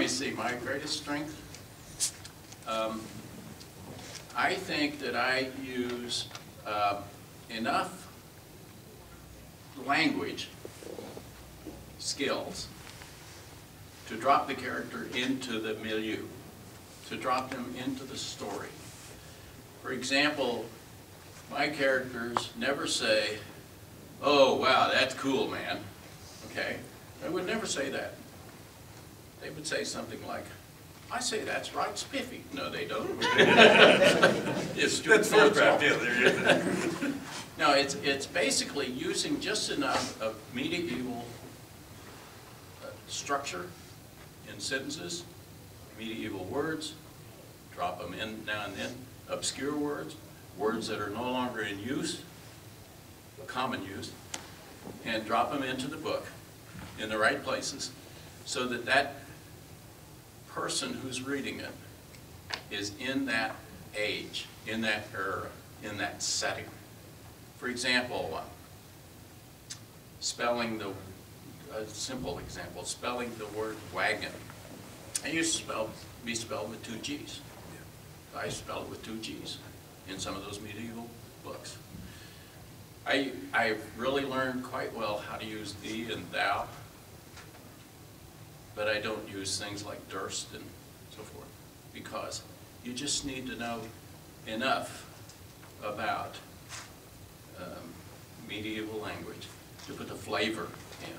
me see, my greatest strength? I think that I use enough language skills to drop the character into the milieu, to drop them into the story. For example, my characters never say, "Oh, wow, that's cool, man." Okay? They would never say that. They would say something like, "I say that's right, spiffy." No, they don't. It's that's photograph deal. There. No, it's basically using just enough of medieval structure in sentences, medieval words, drop them in now and then, obscure words, words that are no longer in use, common use, and drop them into the book in the right places so that that person who's reading it is in that age, in that era, in that setting. For example, spelling a simple example, spelling the word wagon. I used to be spelled with 2 G's. I spell it with 2 G's in some of those medieval books. I've really learned quite well how to use thee and thou, but I don't use things like durst and so forth, because you just need to know enough about medieval language to put the flavor in.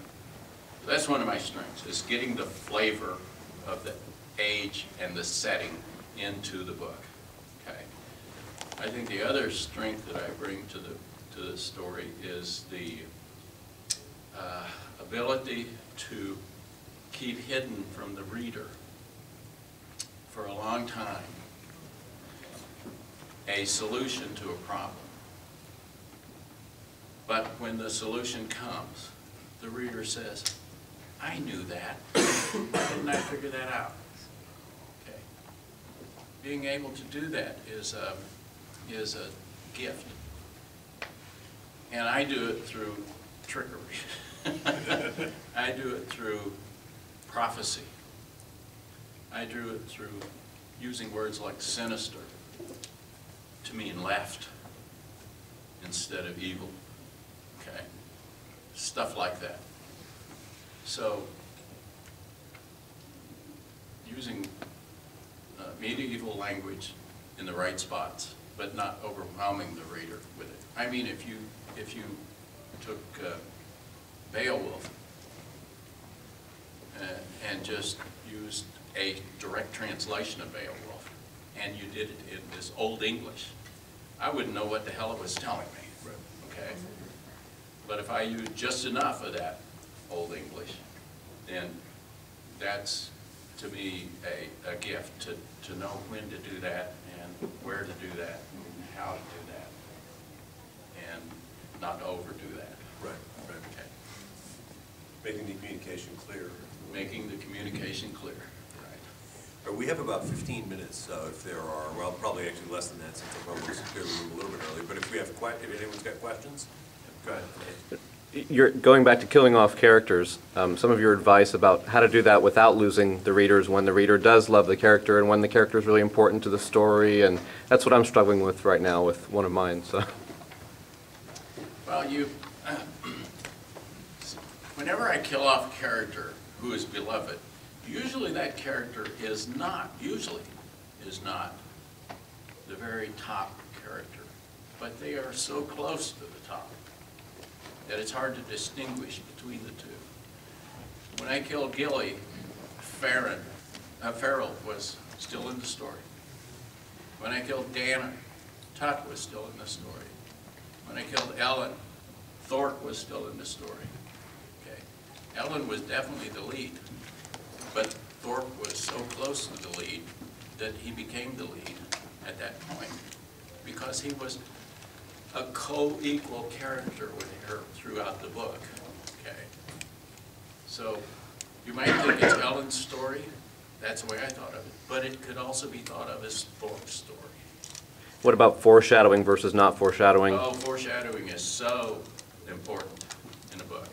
So that's one of my strengths, is getting the flavor of the age and the setting into the book. Okay. I think the other strength that I bring to the story is the ability to keep hidden from the reader for a long time a solution to a problem. But when the solution comes, the reader says, "I knew that. Why didn't I figure that out?" Okay. Being able to do that is a gift. And I do it through trickery. I do it through prophecy. I do it through using words like sinister to mean left instead of evil. Okay? Stuff like that. So, using medieval language in the right spots, but not overwhelming the reader with it. I mean, if you took Beowulf and just used a direct translation of Beowulf, and you did it in this Old English, I wouldn't know what the hell it was telling me. Okay? But if I use just enough of that Old English, then that's, to me, a gift to know when to do that and where to do that and how to do that and not overdo that. Right, right. Okay. Making the communication clear. Making the communication clear. Right. We have about 15 minutes, if there are, well, probably actually less than that since I'll probably clear the room a little bit early, but if anyone's got questions, go ahead. You're going back to killing off characters. Some of your advice about how to do that without losing the readers when the reader does love the character and when the character is really important to the story, and that's what I'm struggling with right now with one of mine. So, well, whenever I kill off a character who is beloved, usually that character is not the very top character, but they are so close to the top that it's hard to distinguish between the two. When I killed Gilly, Farrell was still in the story. When I killed Dana, Tut was still in the story. When I killed Ellen, Thorpe was still in the story. Okay. Ellen was definitely the lead, but Thorpe was so close to the lead that he became the lead at that point because he was a co-equal character with her throughout the book. Okay. So you might think it's Ellen's story. That's the way I thought of it. But it could also be thought of as Thorpe's story. what about foreshadowing versus not foreshadowing? Oh, foreshadowing is so important in a book.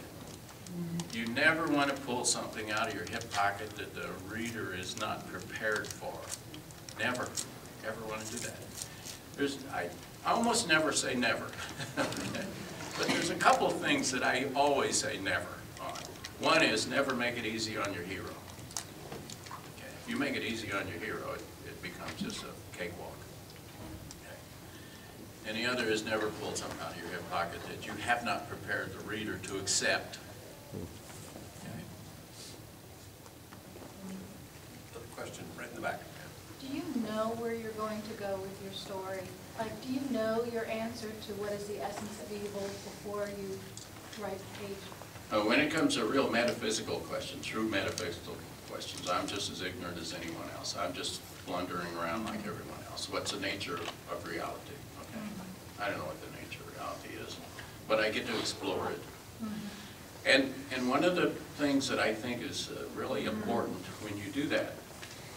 You never want to pull something out of your hip pocket that the reader is not prepared for. Never, ever want to do that. I almost never say never. But there's a couple of things that I always say never on. One is never make it easy on your hero. Okay. If you make it easy on your hero, it becomes just a cakewalk. Okay. And the other is never pull something out of your hip pocket that you have not prepared the reader to accept. Okay. Another question, right in the back. Do you know where you're going to go with your story? Like, do you know your answer to what is the essence of evil before you write the page? When it comes to real metaphysical questions, true metaphysical questions, I'm just as ignorant as anyone else. I'm just blundering around like everyone else. What's the nature of reality? Okay. I don't know what the nature of reality is, but I get to explore it. And one of the things that I think is really important when you do that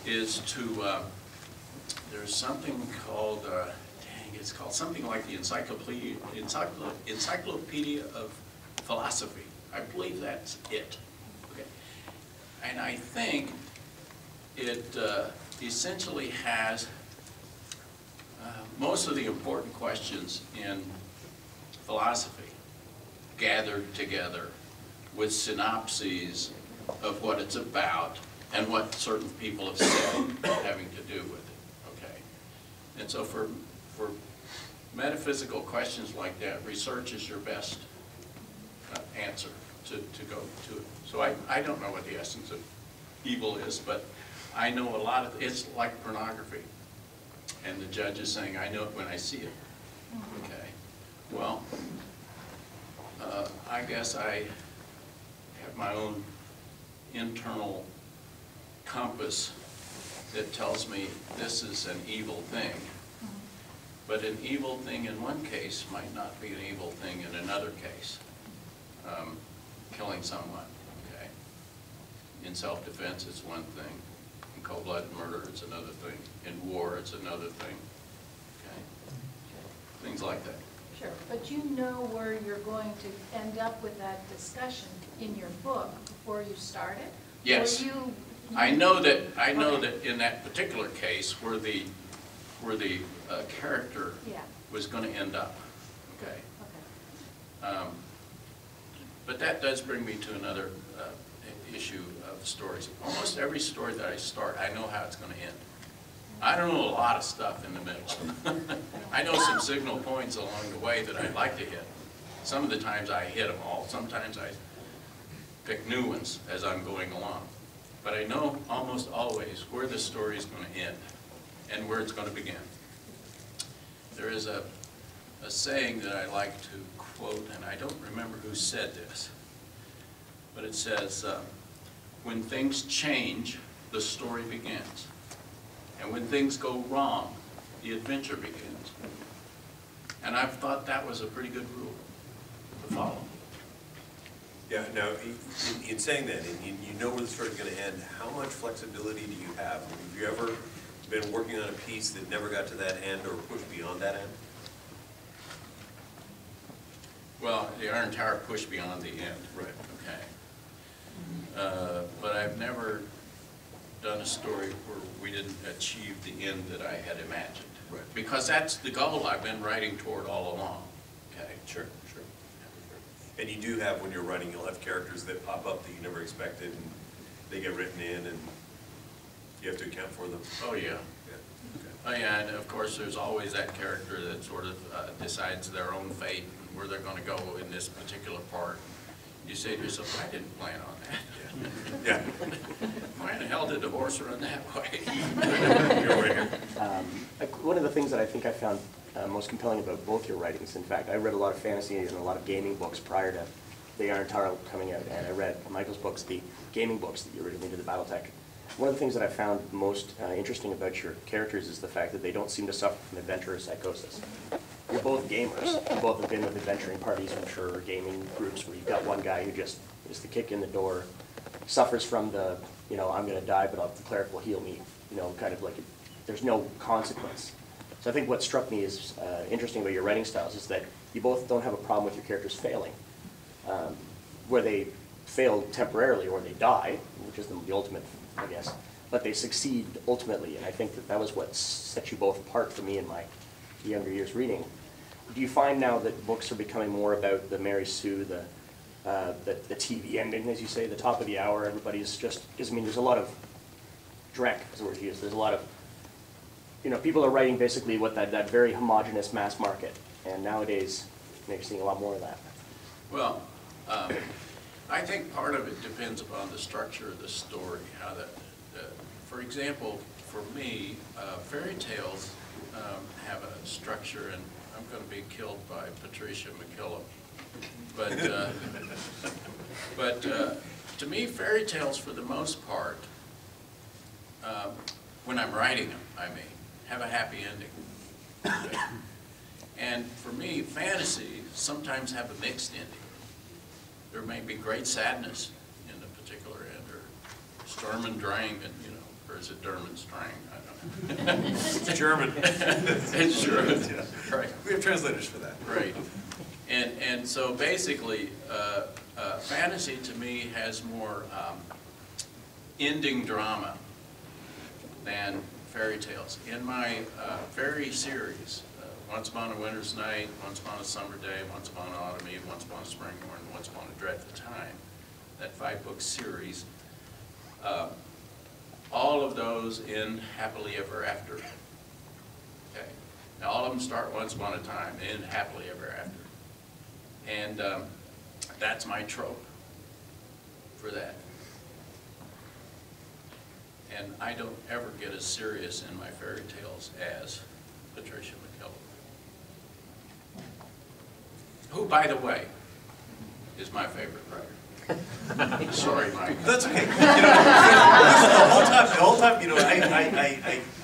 is to, there's something called, it's called something like the Encyclopedia of Philosophy. I believe that's it. Okay. And I think it essentially has most of the important questions in philosophy gathered together with synopses of what it's about and what certain people have said having to do with it. Okay. And so for metaphysical questions like that, research is your best answer to go to it. So I don't know what the essence of evil is, but I know a lot of, it's like pornography. And the judge is saying, I know it when I see it. Okay. Well, I guess I have my own internal compass that tells me this is an evil thing. But an evil thing in one case might not be an evil thing in another case. Killing someone, okay? In self-defense, it's one thing. In cold-blooded murder, it's another thing. In war, it's another thing, okay? Things like that. Sure, but you know where you're going to end up with that discussion in your book before you start it? Yes. I know that in that particular case where the character was going to end up, okay? But that does bring me to another issue of stories. Almost every story that I start, I know how it's going to end. I don't know a lot of stuff in the middle. I know some signal points along the way that I'd like to hit. Some of the times I hit them all. Sometimes I pick new ones as I'm going along. But I know almost always where the story is going to end and where it's going to begin. There is a saying that I like to quote, and I don't remember who said this, but it says, when things change, the story begins. And when things go wrong, the adventure begins. And I've thought that was a pretty good rule to follow. Yeah, now, in saying that, and you know where the story's going to end, how much flexibility do you have? Have you ever been working on a piece that never got to that end or pushed beyond that end? Well, our entire push beyond the end. Right. Okay. But I've never done a story where we didn't achieve the end that I had imagined. Right. Because that's the goal I've been writing toward all along. Okay. Sure. And you do have, when you're writing, you'll have characters that pop up that you never expected, and they get written in, and you have to account for them. Oh, yeah. Yeah. Okay. Oh, yeah, and of course, there's always that character that sort of decides their own fate and where they're going to go in this particular part. You say to yourself, I didn't plan on that. Yeah. Why in the hell did the horse run that way? You're right here. One of the things that I think I found most compelling about both your writings, in fact, I read a lot of fantasy and a lot of gaming books prior to the Iron Tower coming out, and I read Michael's books, the gaming books that you originally did, the Battletech. One of the things that I found most interesting about your characters is the fact that they don't seem to suffer from adventurer psychosis. You're both gamers. You both have been with adventuring parties, I'm sure, or gaming groups where you've got one guy who just is the kick in the door, suffers from the, I'm going to die, but the cleric will heal me, kind of like there's no consequence. So I think what struck me is interesting about your writing styles is that you both don't have a problem with your characters failing. Where they fail temporarily or they die, which is the ultimate, I guess, but they succeed ultimately. And I think that that was what set you both apart for me in my younger years reading. Do you find now that books are becoming more about the Mary Sue, the TV ending, as you say, the top of the hour, everybody's just, because I mean, there's a lot of dreck, is the word used. There's a lot of, you know, people are writing basically what that very homogenous mass market. And nowadays, you're seeing a lot more of that. Well, I think part of it depends upon the structure of the story, how that, for example, for me, fairy tales have a structure, and I'm going to be killed by Patricia McKillop. But to me, fairy tales, for the most part, when I'm writing them, I mean, have a happy ending. Okay? And for me, fantasy sometimes have a mixed ending. There may be great sadness in the particular end, or Sturm und Drang, and you know, or is it Dermond's Drang? I don't know. It's German. It's German, Yeah. right. We have translators for that. Right. And so basically, fantasy to me has more ending drama than fairy tales. In my fairy series, Once Upon a Winter's Night, Once Upon a Summer Day, Once Upon an Autumn Eve, Once Upon a Spring Morn, Once Upon a Dreadful Time, that 5-book series, all of those end happily ever after. Okay. Now all of them start once upon a time, end happily ever after. And that's my trope for that. And I don't ever get as serious in my fairy tales as Patricia McKillop, who, by the way, is my favorite writer. Sorry, Mike. That's okay. You know, the whole time, you know,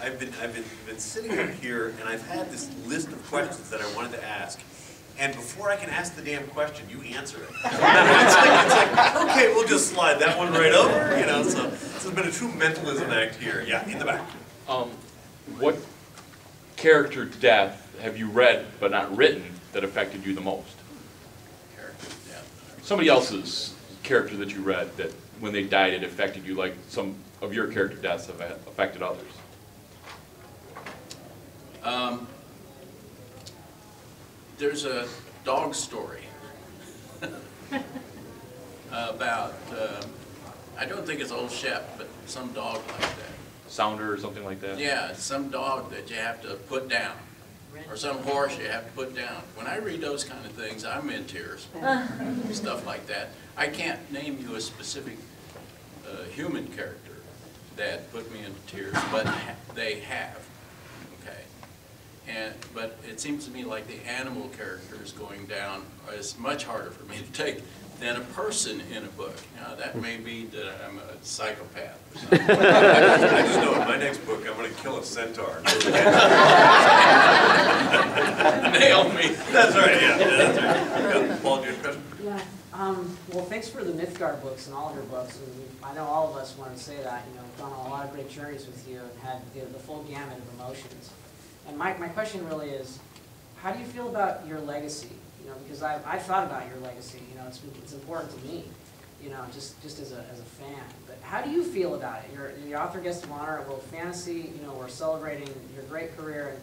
I've been sitting up here, and I've had this list of questions that I wanted to ask. And before I can ask the damn question, you answer it. It's like, okay, we'll just slide that one right over, you know. So it's been a true mentalism act here. Yeah, in the back. What character death have you read but not written that affected you the most? Character death. Somebody else's character that you read that when they died it affected you like some of your character deaths have affected others? There's a dog story about, I don't think it's Old Shep, but some dog like that. Sounder or something like that? Yeah, it's some dog that you have to put down, or some horse you have to put down. When I read those kind of things, I'm in tears, stuff like that. I can't name you a specific human character that put me into tears, but they have, okay? But it seems to me like the animal characters going down is much harder for me to take than a person in a book. Now, that may be that I'm a psychopath or something. I just know in my next book, I'm going to kill a centaur. Nail me. That's right, yeah. That's right. Yeah. Paul, do you have a question? Yeah. Well, thanks for the Mythgard books and all of your books. And I know all of us want to say that. You know, we've gone on a lot of great journeys with you and had the full gamut of emotions. And my question really is, how do you feel about your legacy? You know, because I've thought about your legacy. You know, it's important to me. You know, just as a fan. But how do you feel about it? You're the author guest of honor at World Fantasy. You know, we're celebrating your great career. And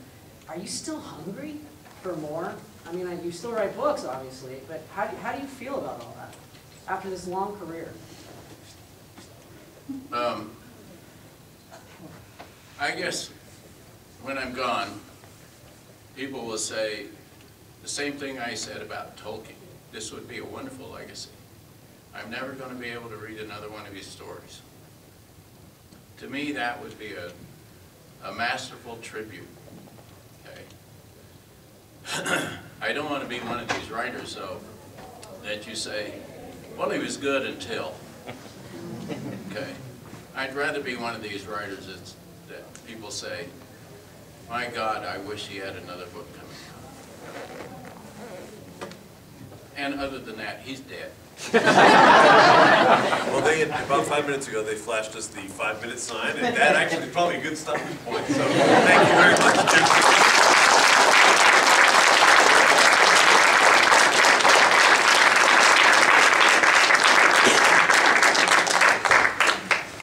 are you still hungry for more? I mean, you still write books, obviously. But how do you feel about all that after this long career? I guess when I'm gone, people will say the same thing I said about Tolkien. This would be a wonderful legacy. I'm never going to be able to read another one of his stories. To me, that would be a masterful tribute. Okay. I don't want to be one of these writers, though, that you say, well, he was good until. Okay. I'd rather be one of these writers that people say, my God, I wish he had another book coming out. And other than that, he's dead. Well, about 5 minutes ago, they flashed us the 5-minute sign, and that actually is probably a good stopping point. So thank you very much, Jim.